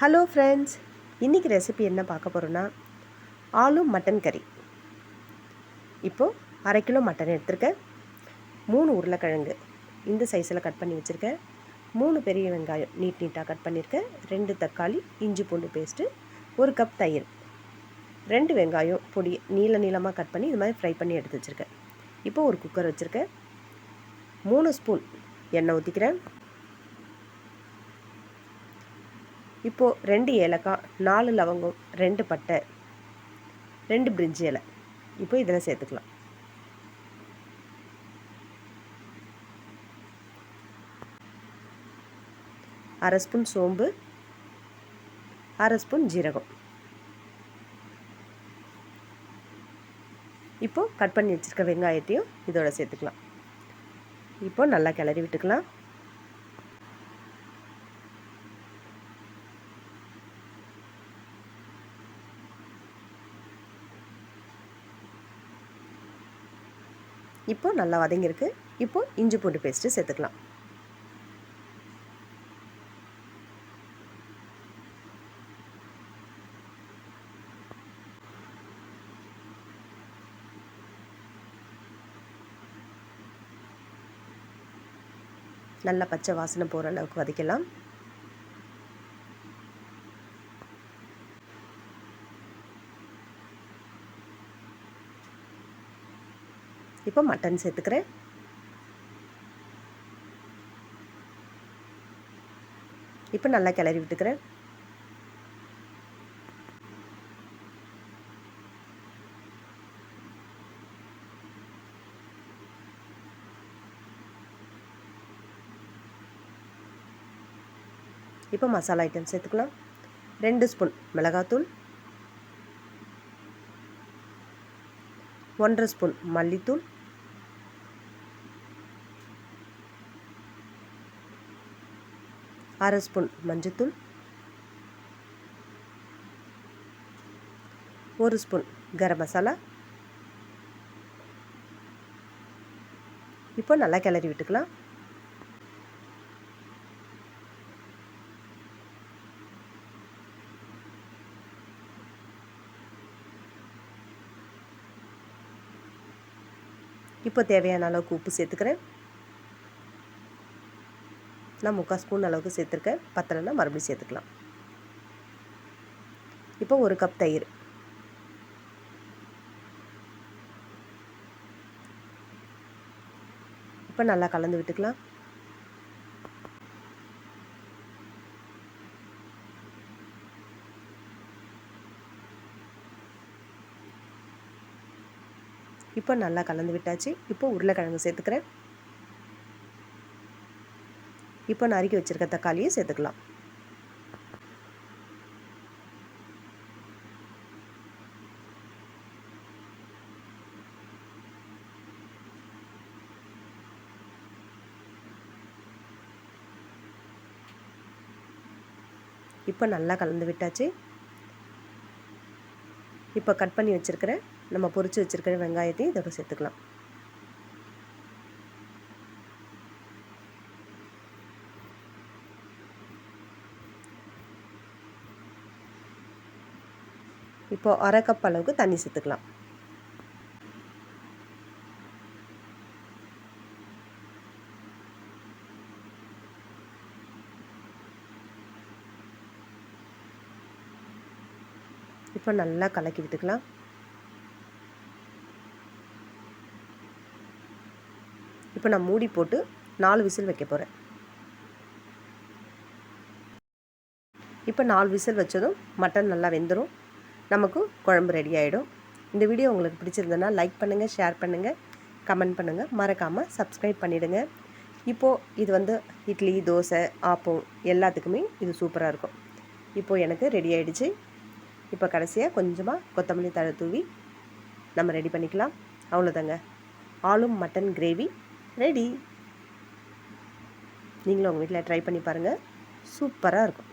Hello friends, இன்றைக்கி recipe என்ன பார்க்க போகிறோன்னா ஆலு மட்டன் கறி. இப்போது 1/2 கிலோ மட்டன் எடுத்திருக்கேன். 3 உருளைக்கிழங்கு இந்த சைஸில் கட் பண்ணி வச்சுருக்கேன். 3 பெரிய வெங்காயம் நீட்டாக கட் பண்ணியிருக்கேன். 2 தக்காளி, இஞ்சி பூண்டு பேஸ்ட்டு, 1 கப் தயிர், 2 வெங்காயம் பொடி நீளமாக கட் பண்ணி இது மாதிரி ஃப்ரை பண்ணி எடுத்து வச்சுருக்கேன். இப்போது ஒரு குக்கர் வச்சுருக்கேன். 3 ஸ்பூன் எண்ணெய் ஊற்றிக்கிறேன். இப்போது 2 ஏலக்காய், 4 லவங்கம், 2 பட்டை, 2 பிரிஞ்சி இலை இப்போ இதில் சேர்த்துக்கலாம். அரை ஸ்பூன் சோம்பு, அரை ஸ்பூன் ஜீரகம். இப்போது கட் பண்ணி வச்சுருக்க வெங்காயத்தையும் இதோட சேர்த்துக்கலாம். இப்போது நல்லா கிளறி விட்டுக்கலாம். இப்போது நல்லா வதங்கியிருக்கு. இப்போது இஞ்சி பூண்டு பேஸ்ட்டு சேர்த்துக்கலாம். நல்லா பச்சை வாசனை போகிற அளவுக்கு வதக்கலாம். இப்போ மட்டன் சேர்த்துக்கிறேன். இப்போ நல்லா கிளறி விட்டுக்கிறேன். இப்போ மசாலா ஐட்டம் சேர்த்துக்கலாம். 2 ஸ்பூன் மிளகாத்தூள், 1/2 ஸ்பூன் மல்லித்தூள், 1/2 ஸ்பூன் மஞ்சத்தூள், 1 ஸ்பூன் கரம் மசாலா. இப்போ நல்லா கிளறி விட்டுக்கலாம். இப்போ தேவையான அளவுக்கு உப்பு சேர்த்துக்கிறேன். நான் 3/4 ஸ்பூன் அளவுக்கு சேர்த்துருக்கேன். பத்தலைன்னா மறுபடியும் சேர்த்துக்கலாம். இப்போ 1 கப் தயிர். இப்போ நல்லா கலந்து விட்டுக்கலாம். இப்போ நல்லா கலந்து விட்டாச்சு. இப்போ உருளைக்கிழங்கு சேர்த்துக்கிறேன். இப்போ நறுக்கி வச்சுருக்க தக்காளியை சேர்த்துக்கலாம். இப்போ நல்லா கலந்து விட்டாச்சு. இப்போ கட் பண்ணி வச்சுருக்கிற நம்ம பொரிச்சு வச்சுருக்கிற வெங்காயத்தையும் இதோட சேர்த்துக்கலாம். இப்போ 1/2 கப் அளவுக்கு தண்ணி சேர்த்துக்கலாம். இப்போ நல்லா கலக்கி விட்டுக்கலாம். இப்போ நான் மூடி போட்டு 4 விசில் வைக்க போகிறேன். இப்போ 4 விசில் வச்சதும் மட்டன் நல்லா வெந்துடும். நமக்கு குழம்பு ரெடி ஆகிடும். இந்த வீடியோ உங்களுக்கு பிடிச்சிருந்ததுன்னா லைக் பண்ணுங்கள், ஷேர் பண்ணுங்கள், கமெண்ட் பண்ணுங்கள், மறக்காமல் சப்ஸ்கிரைப் பண்ணிவிடுங்க. இப்போது இது வந்து இட்லி, தோசை, ஆப்பம் எல்லாத்துக்குமே இது சூப்பராக இருக்கும். இப்போது எனக்கு ரெடி ஆகிடுச்சு. இப்போ கடைசியாக கொஞ்சமாக கொத்தமல்லி தழை தூவி நம்ம ரெடி பண்ணிக்கலாம். அவ்வளோதாங்க, ஆலு மட்டன் கிரேவி ரெடி. நீங்களும் உங்கள் வீட்டில் ட்ரை பண்ணி பாருங்கள். சூப்பராக இருக்கும்.